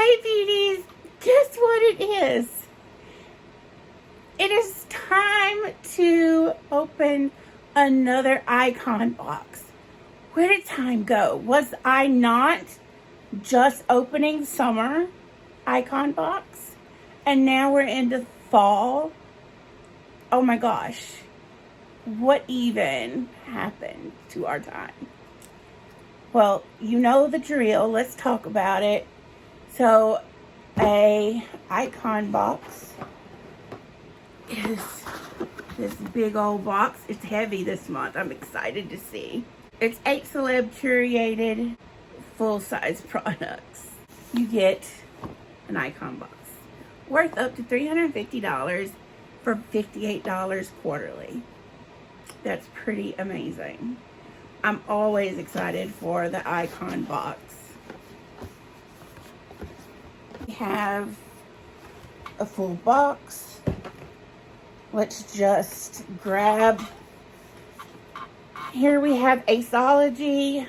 Hey beauties, guess what it is? It is time to open another icon box. Where did time go? Was I not just opening summer icon box? And now we're into fall? Oh my gosh. What even happened to our time? Well, you know the drill. Let's talk about it. So, a icon box is this big old box. It's heavy this month. I'm excited to see. It's 8 celeb curated full-size products. You get an icon box worth up to $350 for $58 quarterly. That's pretty amazing. I'm always excited for the icon box. We have a full box. Let's just grab. Here we have Aceology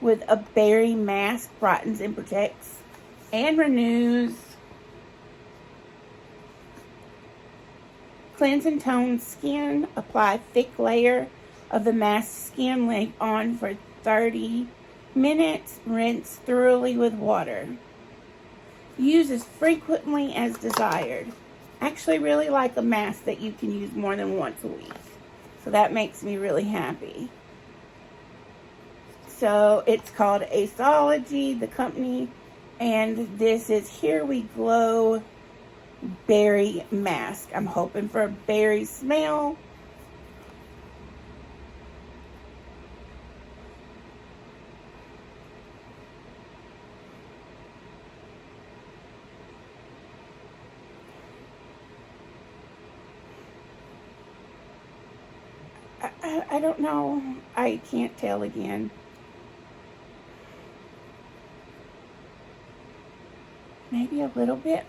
with a berry mask, brightens and protects and renews. Cleanse and tone skin. Apply thick layer of the mask skin length on for 30 minutes. Rinse thoroughly with water. Use as frequently as desired. Actually really like a mask that you can use more than once a week. So that makes me really happy. So it's called Aceology, the company. And this is Here We Glow Berry Mask. I'm hoping for a berry smell. I don't know. I can't tell again. Maybe a little bit.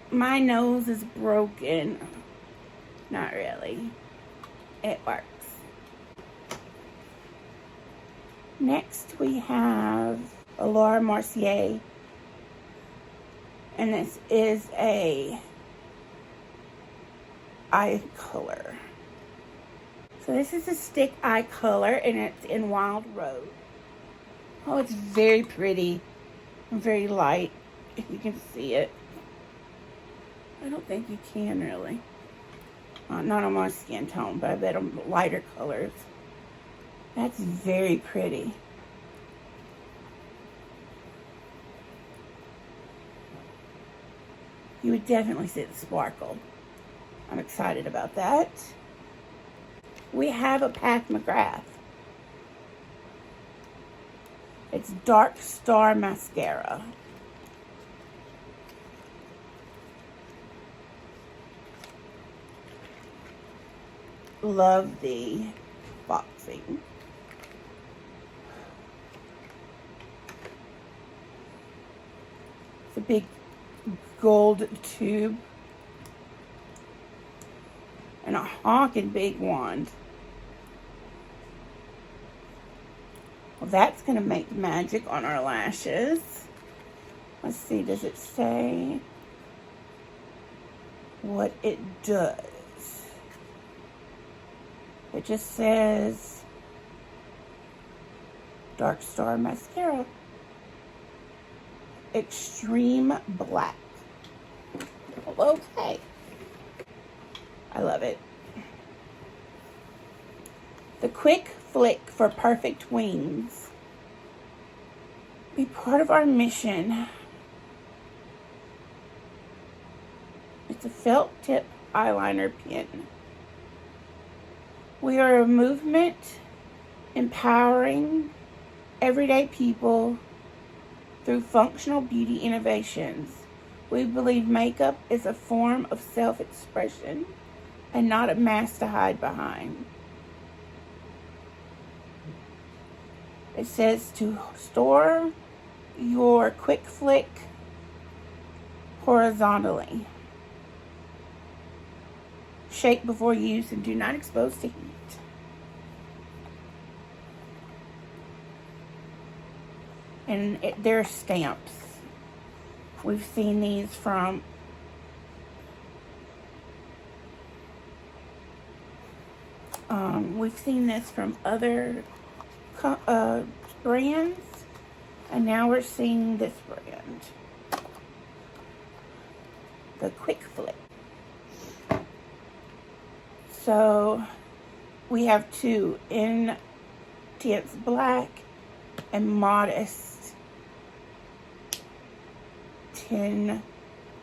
My nose is broken. Not really. It works. Next we have a Laura Mercier. And this is a eye color. So this is a stick eye color, and it's in Wild Rose. Oh, it's very pretty and very light, if you can see it. I don't think you can, really. Not on my skin tone, but I bet on lighter colors. That's very pretty. You would definitely see the sparkle. I'm excited about that. We have a Pat McGrath. It's Dark Star Mascara. Love the boxing. It's a big gold tube. And a honking big wand. Well, that's going to make magic on our lashes. Let's see, does it say what it does? It just says Dark Star Mascara. Extreme Black. Well, okay. I love it. The Quick Flick for Perfect Wings. Be part of our mission. It's a felt tip eyeliner pen. We are a movement empowering everyday people through functional beauty innovations. We believe makeup is a form of self-expression and not a mask to hide behind. It says to store your Quick Flick horizontally. Shake before use and do not expose to heat. And there are stamps. We've seen these from this from other brands, and now we're seeing this brand, the Quick Flip. So we have two, intense black and modest 10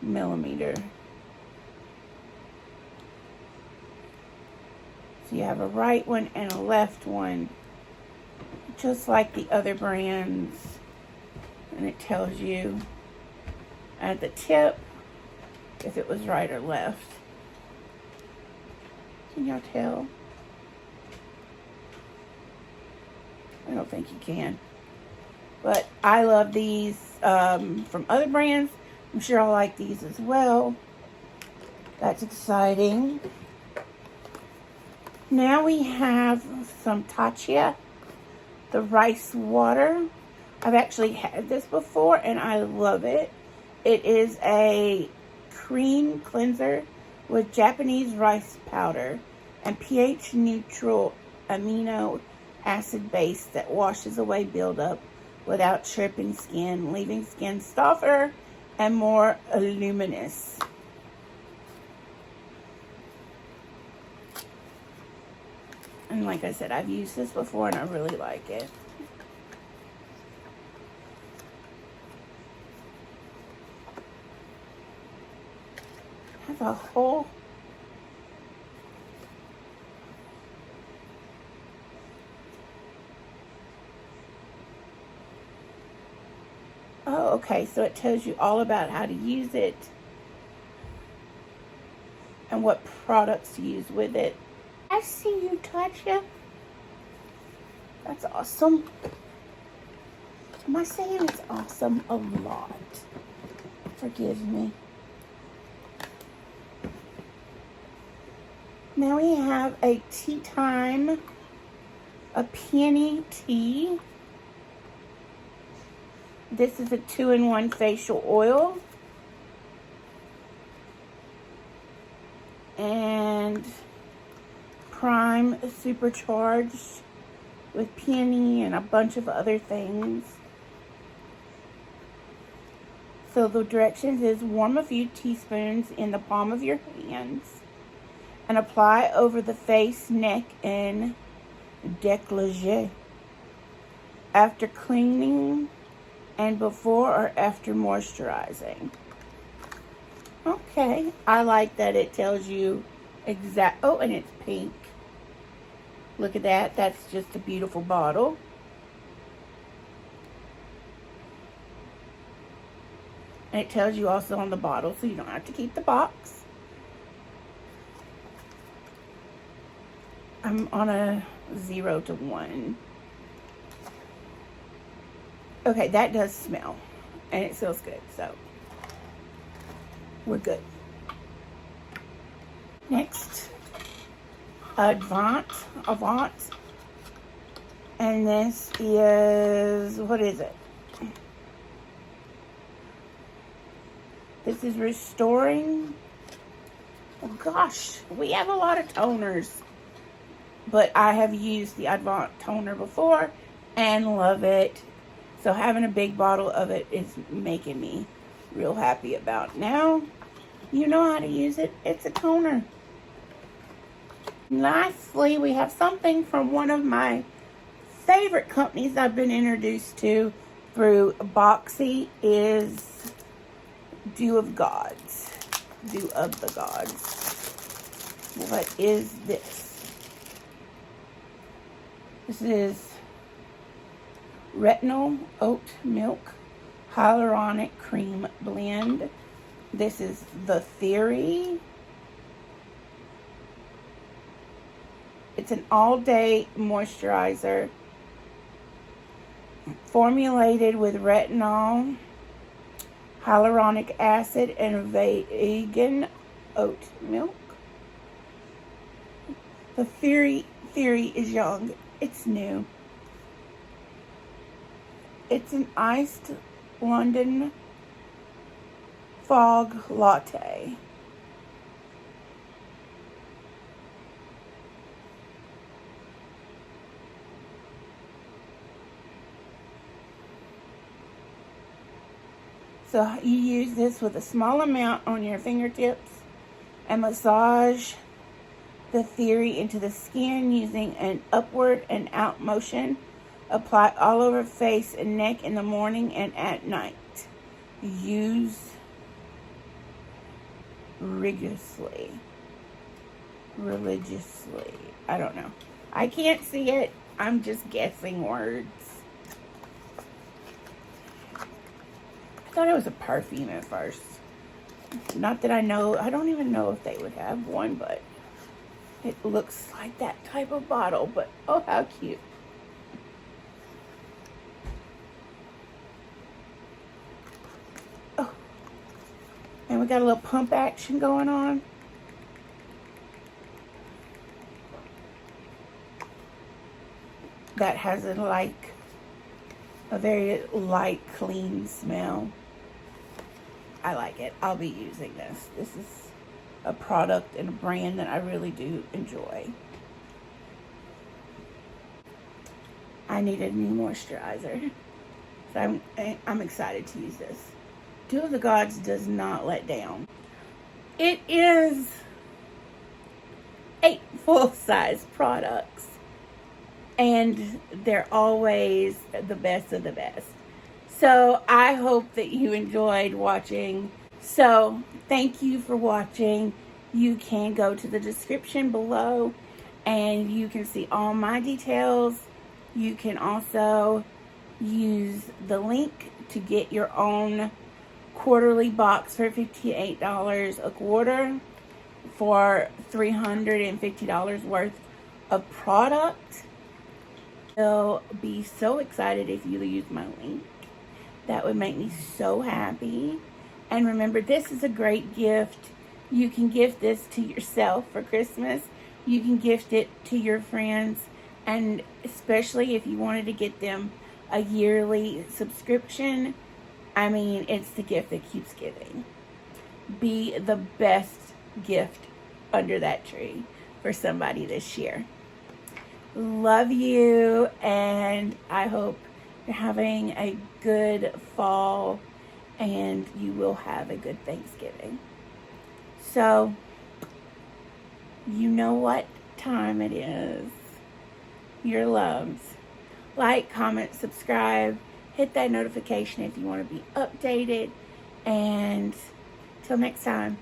millimeter. So you have a right one and a left one, just like the other brands. And it tells you at the tip if it was right or left. Can y'all tell? I don't think you can. But I love these from other brands. I'm sure I'll like these as well. That's exciting. Now we have some Tatcha, the rice water. I've actually had this before and I love it. It is a cream cleanser with Japanese rice powder and pH neutral amino acid base that washes away buildup without tripping skin, leaving skin softer and more luminous. And like I said, I've used this before and I really like it. Has a whole okay, so it tells you all about how to use it and what products to use with it. I see you, Tatcha. That's awesome. Am I saying it's awesome a lot? Forgive me. Now we have a tea time, a peony tea. This is a 2-in-1 facial oil. And prime supercharged with peony and a bunch of other things. So the directions is warm a few teaspoons in the palm of your hands and apply over the face, neck, and décolleté after cleaning and before or after moisturizing. Okay, I like that it tells you oh, and it's pink. Look at that. That's just a beautiful bottle. And it tells you also on the bottle, so you don't have to keep the box. I'm on a 0 to 1. Okay, that does smell. And it smells good, so we're good. Next, Avant. And this is, what is it? This is restoring. Oh gosh, we have a lot of toners. But I have used the Avant toner before and love it. So having a big bottle of it is making me real happy about. Now, you know how to use it. It's a toner. Lastly, we have something from one of my favorite companies I've been introduced to through Boxy is Dew of Gods. Dew of the Gods. What is this? This is retinol oat milk hyaluronic cream blend. This is the Theory. It's an all-day moisturizer formulated with retinol, hyaluronic acid, and vegan oat milk. The Theory is young. It's new. It's an iced London Fog Latte. So you use this with a small amount on your fingertips and massage the theory into the skin using an upward and out motion. Apply all over face and neck in the morning and at night. Use religiously. I don't know. I can't see it. I'm just guessing words. I thought it was a perfume at first. Not that I know. I don't even know if they would have one, but it looks like that type of bottle. But oh, how cute. Oh, and we got a little pump action going on. That has a very light, clean smell. I like it. I'll be using this. This is a product and a brand that I really do enjoy. I need a new moisturizer. So I'm excited to use this. Dew of the Gods does not let down. It is 8 full-size products. And they're always the best of the best. So I hope that you enjoyed watching. So thank you for watching. You can go to the description below and you can see all my details. You can also use the link to get your own quarterly box for $58 a quarter for $350 worth of product. I'll be so excited if you use my link. That would make me so happy. And remember, this is a great gift. You can gift this to yourself for Christmas. You can gift it to your friends. And especially if you wanted to get them a yearly subscription, I mean, it's the gift that keeps giving. Be the best gift under that tree for somebody this year. Love you, and I hope you're having a good fall and you will have a good Thanksgiving. So, you know what time it is. Your loves. Like, comment, subscribe, hit that notification if you want to be updated, and till next time.